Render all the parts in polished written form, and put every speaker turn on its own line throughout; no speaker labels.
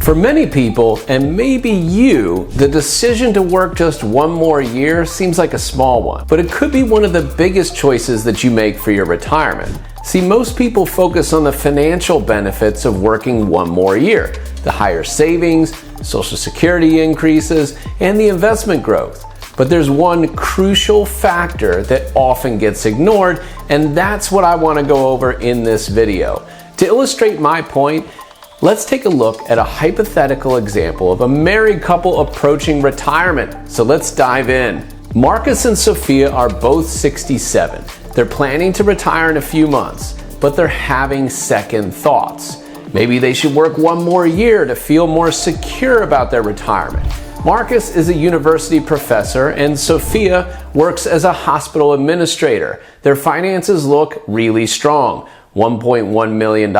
For many people, and maybe you, the decision to work just one more year seems like a small one, but it could be one of the biggest choices that you make for your retirement. See, most people focus on the financial benefits of working one more year, the higher savings, Social Security increases, and the investment growth. But there's one crucial factor that often gets ignored, and that's what I want to go over in this video. To illustrate my point, let's take a look at a hypothetical example of a married couple approaching retirement. So let's dive in. Marcus and Sophia are both 67. They're planning to retire in a few months, but they're having second thoughts. Maybe they should work one more year to feel more secure about their retirement. Marcus is a university professor and Sophia works as a hospital administrator. Their finances look really strong. $1.1 million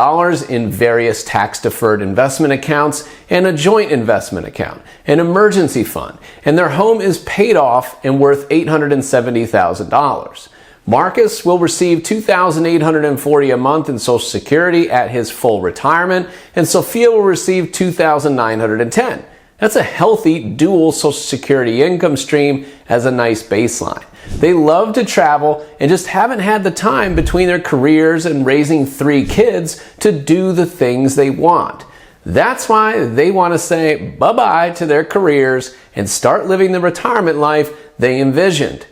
in various tax-deferred investment accounts and a joint investment account, an emergency fund, and their home is paid off and worth $870,000. Marcus will receive $2,840 a month in Social Security at his full retirement, and Sophia will receive $2,910. That's a healthy dual Social Security income stream as a nice baseline. They love to travel and just haven't had the time between their careers and raising 3 kids to do the things they want. That's why they want to say bye-bye to their careers and start living the retirement life they envisioned.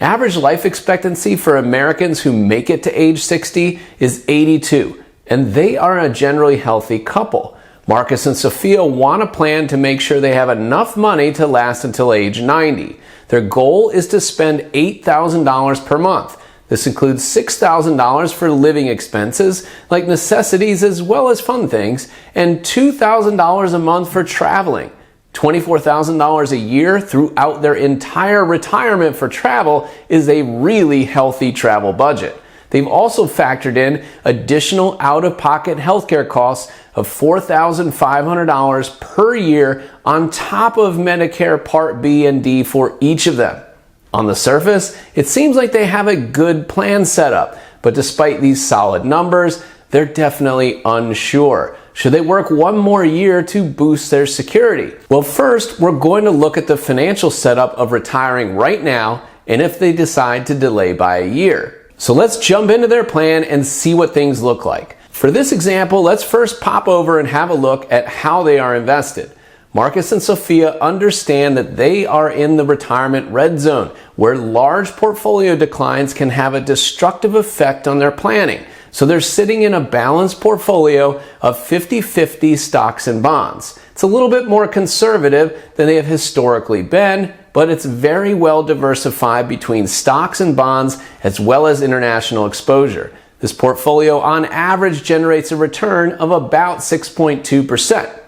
Average life expectancy for Americans who make it to age 60 is 82, and they are a generally healthy couple. Marcus and Sophia want a plan to make sure they have enough money to last until age 90. Their goal is to spend $8,000 per month. This includes $6,000 for living expenses, like necessities as well as fun things, and $2,000 a month for traveling. $24,000 a year throughout their entire retirement for travel is a really healthy travel budget. They've also factored in additional out-of-pocket healthcare costs of $4,500 per year on top of Medicare Part B and D for each of them. On the surface, it seems like they have a good plan set up, but despite these solid numbers, they're definitely unsure. Should they work one more year to boost their security? Well, first, we're going to look at the financial setup of retiring right now and if they decide to delay by a year. So let's jump into their plan and see what things look like. For this example, let's first pop over and have a look at how they are invested. Marcus and Sophia understand that they are in the retirement red zone, where large portfolio declines can have a destructive effect on their planning. So they're sitting in a balanced portfolio of 50-50 stocks and bonds. It's a little bit more conservative than they have historically been, but it's very well diversified between stocks and bonds as well as international exposure. This portfolio on average generates a return of about 6.2%.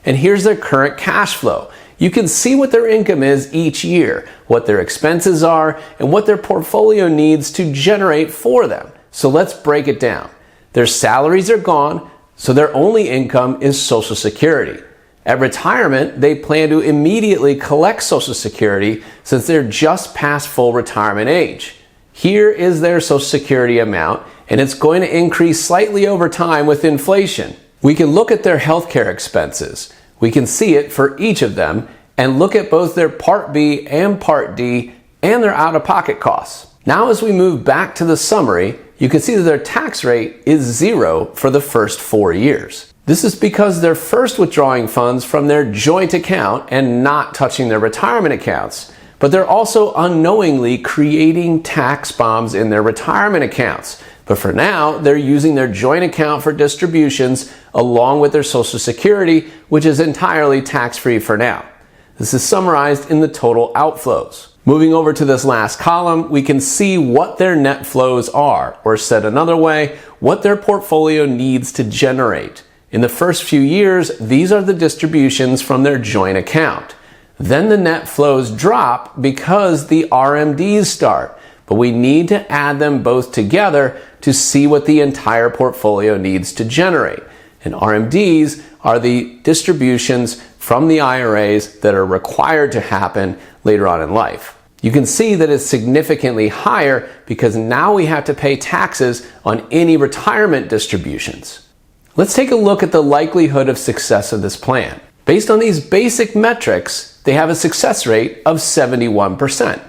And here's their current cash flow. You can see what their income is each year, what their expenses are, and what their portfolio needs to generate for them. So let's break it down. Their salaries are gone, so their only income is Social Security. At retirement, they plan to immediately collect Social Security since they're just past full retirement age. Here is their Social Security amount, and it's going to increase slightly over time with inflation. We can look at their healthcare expenses. We can see it for each of them and look at both their Part B and Part D and their out-of-pocket costs. Now as we move back to the summary, you can see that their tax rate is 0 for the first 4 years. This is because they're first withdrawing funds from their joint account and not touching their retirement accounts. But they're also unknowingly creating tax bombs in their retirement accounts. But for now, they're using their joint account for distributions along with their Social Security, which is entirely tax-free for now. This is summarized in the total outflows. Moving over to this last column, we can see what their net flows are, or said another way, what their portfolio needs to generate. In the first few years, these are the distributions from their joint account. Then the net flows drop because the RMDs start, but we need to add them both together to see what the entire portfolio needs to generate. And RMDs are the distributions from the IRAs that are required to happen later on in life. You can see that it's significantly higher because now we have to pay taxes on any retirement distributions. Let's take a look at the likelihood of success of this plan. Based on these basic metrics, they have a success rate of 71%.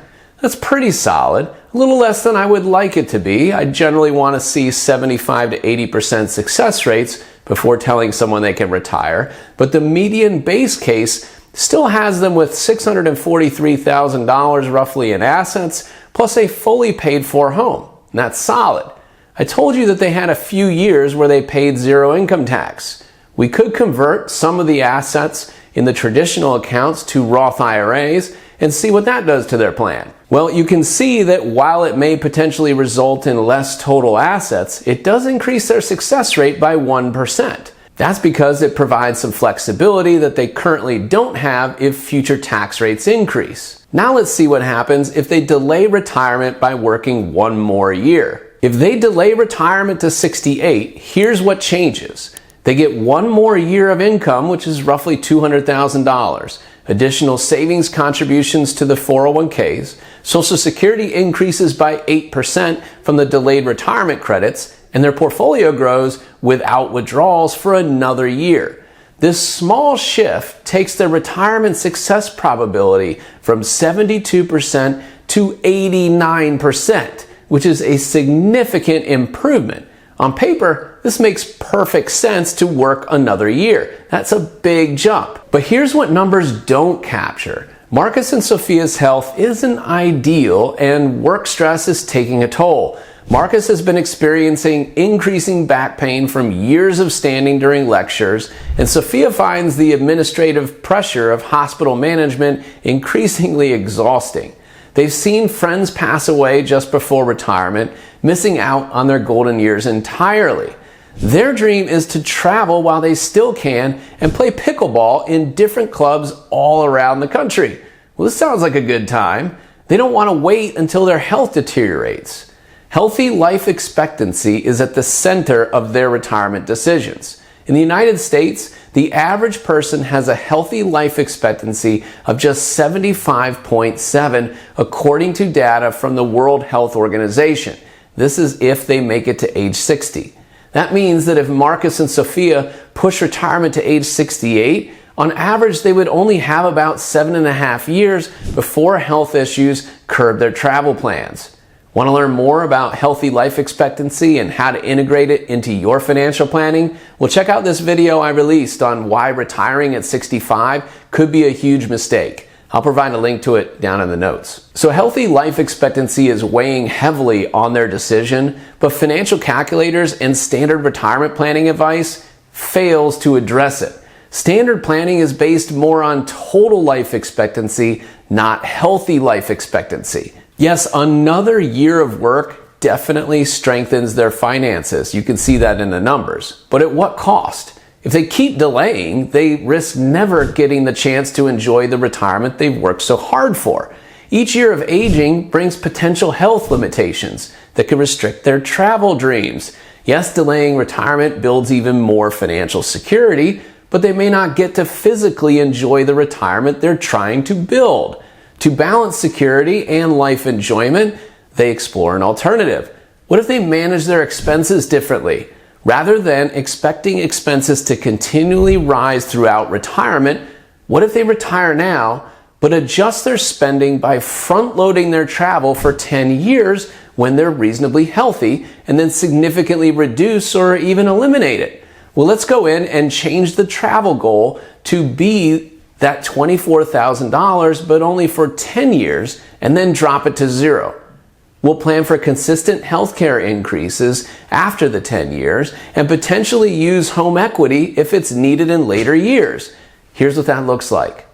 That's pretty solid, a little less than I would like it to be. I generally want to see 75 to 80% success rates before telling someone they can retire, but the median base case still has them with $643,000 roughly in assets, plus a fully paid for home. And that's solid. I told you that they had a few years where they paid zero income tax. We could convert some of the assets in the traditional accounts to Roth IRAs and see what that does to their plan. Well, you can see that while it may potentially result in less total assets, it does increase their success rate by 1%. That's because it provides some flexibility that they currently don't have if future tax rates increase. Now let's see what happens if they delay retirement by working one more year. If they delay retirement to 68, here's what changes. They get one more year of income, which is roughly $200,000. Additional savings contributions to the 401ks. Social Security increases by 8% from the delayed retirement credits, and their portfolio grows without withdrawals for another year. This small shift takes their retirement success probability from 72% to 89%, which is a significant improvement. On paper, this makes perfect sense to work another year. That's a big jump. But here's what numbers don't capture. Marcus and Sophia's health isn't ideal and work stress is taking a toll. Marcus has been experiencing increasing back pain from years of standing during lectures, and Sophia finds the administrative pressure of hospital management increasingly exhausting. They've seen friends pass away just before retirement, missing out on their golden years entirely. Their dream is to travel while they still can and play pickleball in different clubs all around the country. Well, this sounds like a good time. They don't want to wait until their health deteriorates. Healthy life expectancy is at the center of their retirement decisions. In the United States, the average person has a healthy life expectancy of just 75.7, according to data from the World Health Organization. This is if they make it to age 60. That means that if Marcus and Sophia push retirement to age 68, on average they would only have about 7.5 years before health issues curb their travel plans. Want to learn more about healthy life expectancy and how to integrate it into your financial planning? Well, check out this video I released on why retiring at 65 could be a huge mistake. I'll provide a link to it down in the notes. So healthy life expectancy is weighing heavily on their decision, but financial calculators and standard retirement planning advice fails to address it. Standard planning is based more on total life expectancy, not healthy life expectancy. Yes, another year of work definitely strengthens their finances. You can see that in the numbers. But at what cost? If they keep delaying, they risk never getting the chance to enjoy the retirement they've worked so hard for. Each year of aging brings potential health limitations that could restrict their travel dreams. Yes, delaying retirement builds even more financial security, but they may not get to physically enjoy the retirement they're trying to build. To balance security and life enjoyment, they explore an alternative. What if they manage their expenses differently? Rather than expecting expenses to continually rise throughout retirement, what if they retire now, but adjust their spending by front-loading their travel for 10 years when they're reasonably healthy, and then significantly reduce or even eliminate it? Well, let's go in and change the travel goal to be that $24,000, but only for 10 years, and then drop it to zero. We'll plan for consistent healthcare increases after the 10 years and potentially use home equity if it's needed in later years. Here's what that looks like.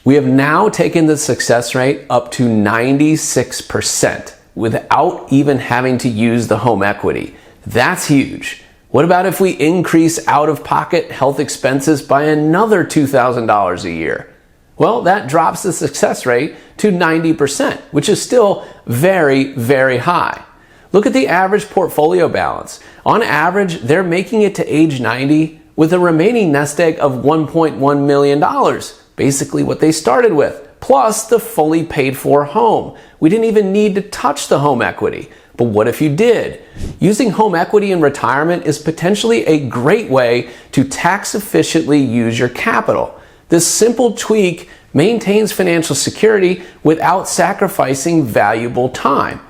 We have now taken the success rate up to 96% without even having to use the home equity. That's huge. What about if we increase out-of-pocket health expenses by another $2,000 a year? Well, that drops the success rate to 90%, which is still very, very high. Look at the average portfolio balance. On average, they're making it to age 90 with a remaining nest egg of $1.1 million, basically what they started with, plus the fully paid for home. We didn't even need to touch the home equity. But what if you did? Using home equity in retirement is potentially a great way to tax efficiently use your capital. This simple tweak maintains financial security without sacrificing valuable time.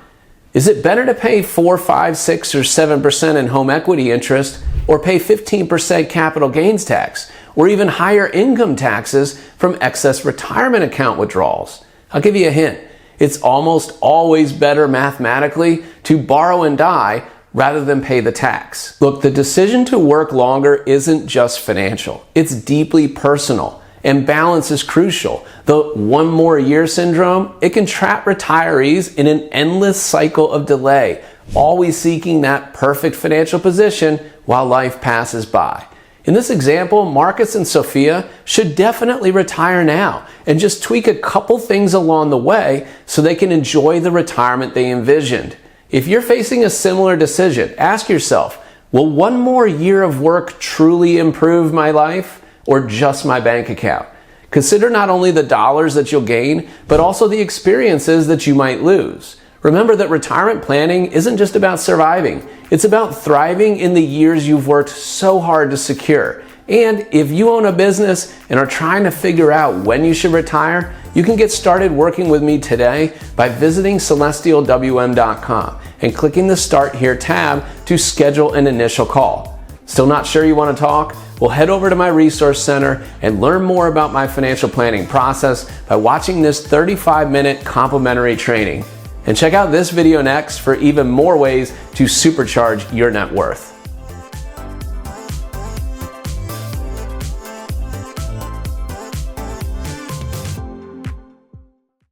Is it better to pay 4, 5, 6, or 7% in home equity interest, or pay 15% capital gains tax, or even higher income taxes from excess retirement account withdrawals? I'll give you a hint. It's almost always better mathematically to borrow and die rather than pay the tax. Look, the decision to work longer isn't just financial. It's deeply personal. And balance is crucial. The one more year syndrome, it can trap retirees in an endless cycle of delay, always seeking that perfect financial position while life passes by. In this example, Marcus and Sophia should definitely retire now and just tweak a couple things along the way so they can enjoy the retirement they envisioned. If you're facing a similar decision, ask yourself, will one more year of work truly improve my life? Or just my bank account? Consider not only the dollars that you'll gain, but also the experiences that you might lose. Remember that retirement planning isn't just about surviving. It's about thriving in the years you've worked so hard to secure. And if you own a business and are trying to figure out when you should retire, you can get started working with me today by visiting celestialwm.com and clicking the Start Here tab to schedule an initial call. Still not sure you want to talk? Well, head over to my resource center and learn more about my financial planning process by watching this 35-minute complimentary training. And check out this video next for even more ways to supercharge your net worth.